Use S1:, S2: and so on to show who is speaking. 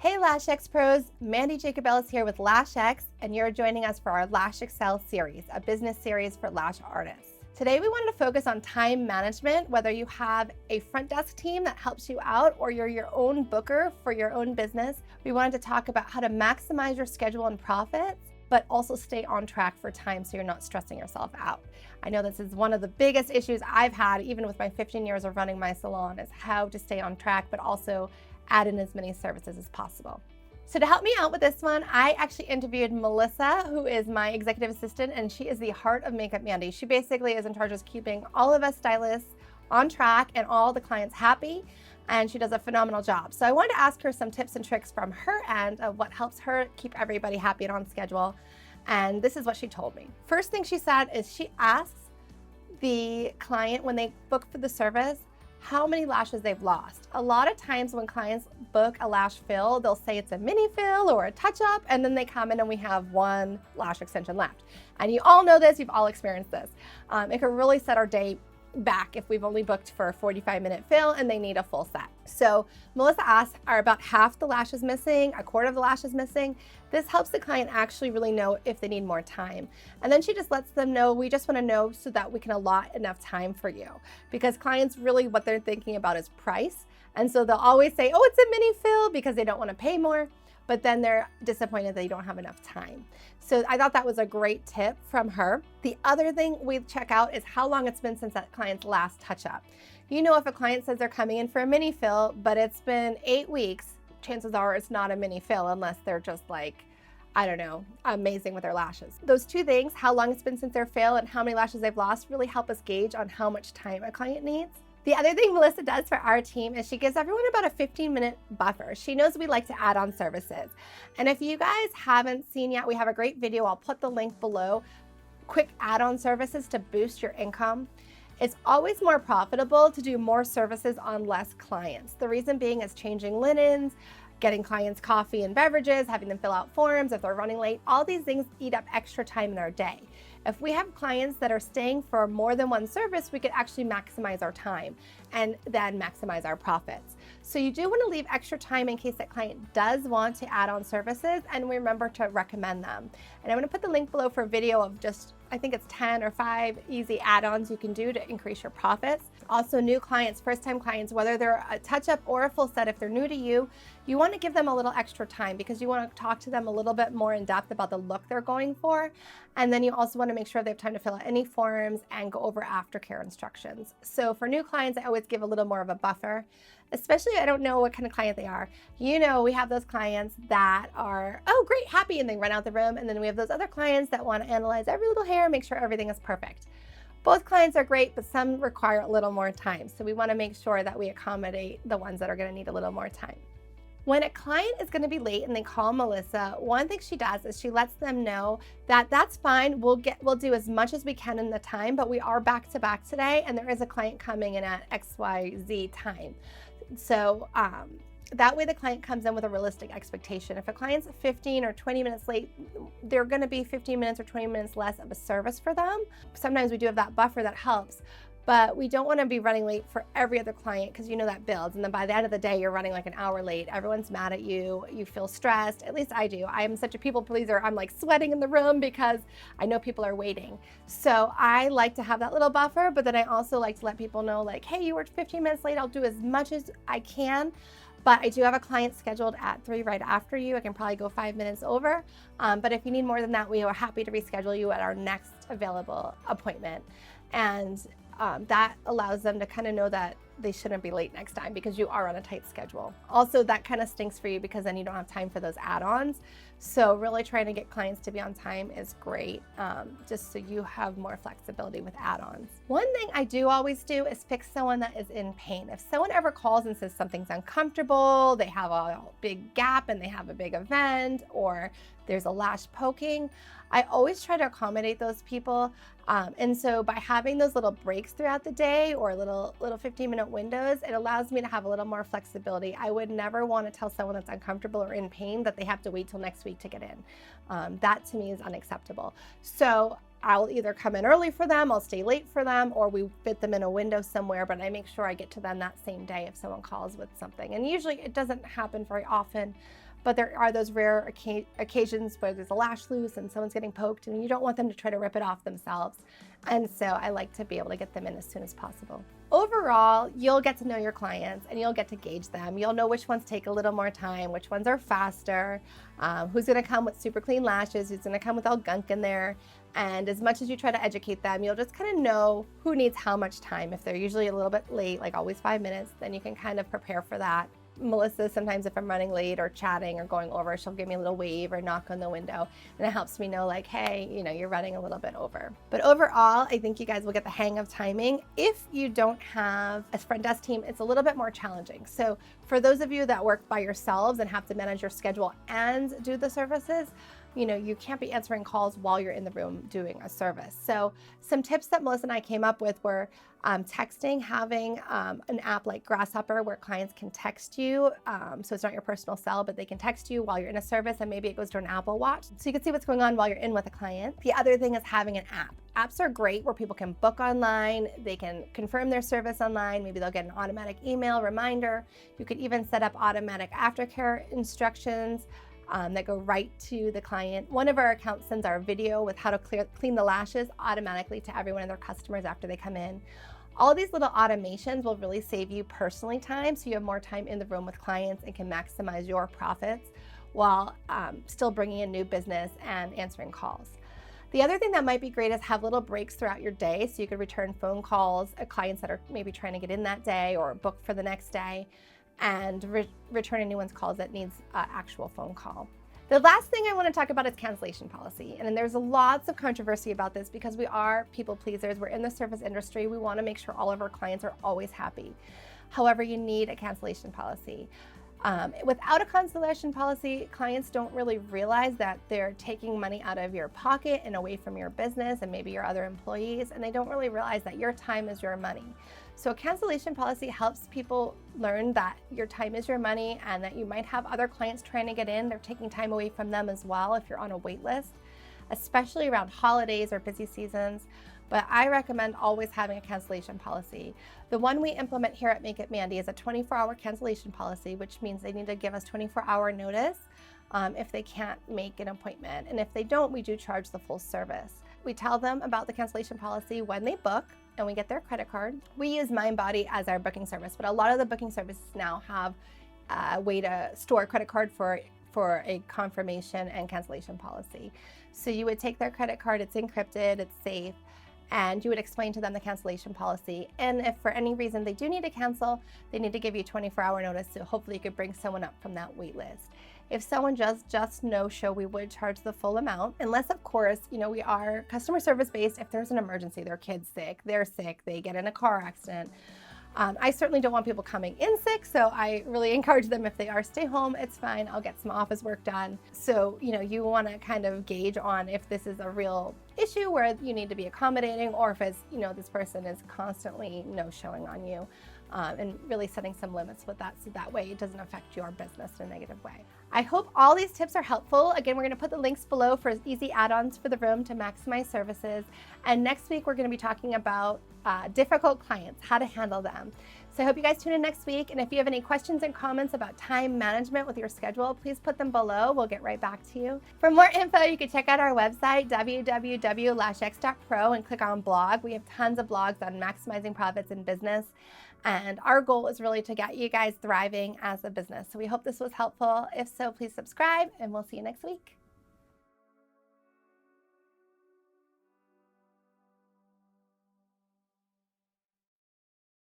S1: Hey LAshX pros, Mandy Jacobellis here with LAshX, and you're joining us for our Lash Excel series, a business series for lash artists. Today we wanted to focus on time management, whether you have a front desk team that helps you out or you're your own booker for your own business. We wanted to talk about how to maximize your schedule and profits, but also stay on track for time so you're not stressing yourself out. I know this is one of the biggest issues I've had, even with my 15 years of running my salon, is how to stay on track, but also add in as many services as possible. So to help me out with this one, I actually interviewed Melissa, who is my executive assistant, and she is the heart of Makeup Mandy. She basically is in charge of keeping all of us stylists on track and all the clients happy, and she does a phenomenal job. So I wanted to ask her some tips and tricks from her end of what helps her keep everybody happy and on schedule, and this is what she told me. First thing she said is she asks the client when they book for the service how many lashes they've lost. A lot of times when clients book a lash fill, they'll say it's a mini fill or a touch-up, and then they come in and we have one lash extension left. And you all know this, you've all experienced this. It can really set our day back if we've only booked for a 45-minute fill and they need a full set. So Melissa asks, are about half the lashes missing, a quarter of the lashes missing? This helps the client actually really know if they need more time. And then she just lets them know, we just want to know so that we can allot enough time for you. Because clients really, what they're thinking about is price. And so they'll always say, oh, it's a mini fill because they don't want to pay more. But then they're disappointed they don't have enough time. So I thought that was a great tip from her. The other thing we check out is how long it's been since that client's last touch-up. You know, if a client says they're coming in for a mini fill, but it's been 8 weeks, chances are it's not a mini fill unless they're just like, I don't know, amazing with their lashes. Those two things, how long it's been since their fill and how many lashes they've lost, really help us gauge on how much time a client needs. The other thing Melissa does for our team is she gives everyone about a 15-minute buffer. She knows we like to add on services. And if you guys haven't seen yet, we have a great video. I'll put the link below. Quick add-on services to boost your income. It's always more profitable to do more services on less clients. The reason being is changing linens, getting clients coffee and beverages, having them fill out forms if they're running late. All these things eat up extra time in our day. If we have clients that are staying for more than one service, we could actually maximize our time and then maximize our profits. So you do want to leave extra time in case that client does want to add on services, and remember to recommend them. And I'm going to put the link below for a video of just, I think it's 10 or 5 easy add-ons you can do to increase your profits. Also new clients, first-time clients, whether they're a touch-up or a full set, if they're new to you, you want to give them a little extra time because you want to talk to them a little bit more in depth about the look they're going for. And then you also want to make sure they have time to fill out any forms and go over aftercare instructions. So for new clients, I always give a little more of a buffer, especially I don't know what kind of client they are. You know, we have those clients that are, oh, great, happy, and they run out the room. And then we have those other clients that want to analyze every little hair, make sure everything is perfect. Both clients are great, but some require a little more time. So we want to make sure that we accommodate the ones that are going to need a little more time. When a client is going to be late and they call Melissa, one thing she does is she lets them know that that's fine. We'll do as much as we can in the time, but we are back to back today, and there is a client coming in at XYZ time. So that way the client comes in with a realistic expectation. If a client's 15 or 20 minutes late, they're going to be 15 minutes or 20 minutes less of a service for them. Sometimes we do have that buffer that helps. But we don't want to be running late for every other client because you know that builds. And then by the end of the day, you're running like an hour late. Everyone's mad at you. You feel stressed. At least I do. I am such a people pleaser. I'm like sweating in the room because I know people are waiting. So I like to have that little buffer, but then I also like to let people know like, hey, you were 15 minutes late. I'll do as much as I can. But I do have a client scheduled at 3 right after you. I can probably go 5 minutes over. But if you need more than that, we are happy to reschedule you at our next available appointment. And that allows them to kind of know that they shouldn't be late next time because you are on a tight schedule. Also, that kind of stinks for you because then you don't have time for those add-ons. So really trying to get clients to be on time is great, just so you have more flexibility with add-ons. One thing I do always do is pick someone that is in pain. If someone ever calls and says something's uncomfortable, they have a big gap and they have a big event, or there's a lash poking, I always try to accommodate those people. And so by having those little breaks throughout the day or little 15-minute windows, it allows me to have a little more flexibility. I would never want to tell someone that's uncomfortable or in pain that they have to wait till next week to get in. That to me is unacceptable. So I'll either come in early for them, I'll stay late for them, or we fit them in a window somewhere, but I make sure I get to them that same day if someone calls with something. And usually it doesn't happen very often, but there are those rare occasions where there's a lash loose and someone's getting poked and you don't want them to try to rip it off themselves. And so I like to be able to get them in as soon as possible. Overall, you'll get to know your clients and you'll get to gauge them. You'll know which ones take a little more time, which ones are faster, who's gonna come with super clean lashes, who's gonna come with all gunk in there. And as much as you try to educate them, you'll just kind of know who needs how much time. If they're usually a little bit late, like always 5 minutes, then you can kind of prepare for that. Melissa, sometimes if I'm running late or chatting or going over, she'll give me a little wave or knock on the window, and it helps me know like, hey, you're running a little bit over. But overall, I think you guys will get the hang of timing. If you don't have a front desk team, it's a little bit more challenging. So for those of you that work by yourselves and have to manage your schedule and do the services, you can't be answering calls while you're in the room doing a service. So some tips that Melissa and I came up with were texting, having an app like Grasshopper where clients can text you. So it's not your personal cell, but they can text you while you're in a service, and maybe it goes to an Apple Watch. So you can see what's going on while you're in with a client. The other thing is having an app. Apps are great where people can book online, they can confirm their service online, maybe they'll get an automatic email reminder. You could even set up automatic aftercare instructions that go right to the client. One of our accounts sends our video with how to clean the lashes automatically to every one of their customers after they come in. All these little automations will really save you personally time, so you have more time in the room with clients and can maximize your profits while still bringing in new business and answering calls. The other thing that might be great is have little breaks throughout your day, so you could return phone calls, clients that are maybe trying to get in that day or book for the next day, and return anyone's calls that needs actual phone call. The last thing I want to talk about is cancellation policy. And there's lots of controversy about this because we are people pleasers. We're in the service industry. We want to make sure all of our clients are always happy. However, you need a cancellation policy. Without a cancellation policy, clients don't really realize that they're taking money out of your pocket and away from your business and maybe your other employees, and they don't really realize that your time is your money. So a cancellation policy helps people learn that your time is your money and that you might have other clients trying to get in. They're taking time away from them as well if you're on a wait list, especially around holidays or busy seasons. But I recommend always having a cancellation policy. The one we implement here at Make It Mandy is a 24-hour cancellation policy, which means they need to give us 24-hour notice if they can't make an appointment. And if they don't, we do charge the full service. We tell them about the cancellation policy when they book, and we get their credit card. We use MindBody as our booking service, but a lot of the booking services now have a way to store a credit card for a confirmation and cancellation policy. So you would take their credit card, it's encrypted, it's safe, and you would explain to them the cancellation policy. And if for any reason they do need to cancel, they need to give you 24-hour notice, so hopefully you could bring someone up from that wait list. If someone just no-show, we would charge the full amount, unless of course, we are customer service based. If there's an emergency, their kid's sick, they're sick, they get in a car accident. I certainly don't want people coming in sick, so I really encourage them, if they are, stay home, it's fine, I'll get some office work done. So, you want to kind of gauge on if this is a real issue where you need to be accommodating, or if it's, this person is constantly no-showing on you, and really setting some limits with that, so that way it doesn't affect your business in a negative way. I hope all these tips are helpful. Again, we're going to put the links below for easy add-ons for the room to maximize services. And next week, we're going to be talking about difficult clients, how to handle them. So I hope you guys tune in next week. And if you have any questions and comments about time management with your schedule, please put them below. We'll get right back to you. For more info, you can check out our website, www.LashX.pro, and click on blog. We have tons of blogs on maximizing profits in business. And our goal is really to get you guys thriving as a business. So we hope this was helpful. If so, please subscribe, and we'll see you next week.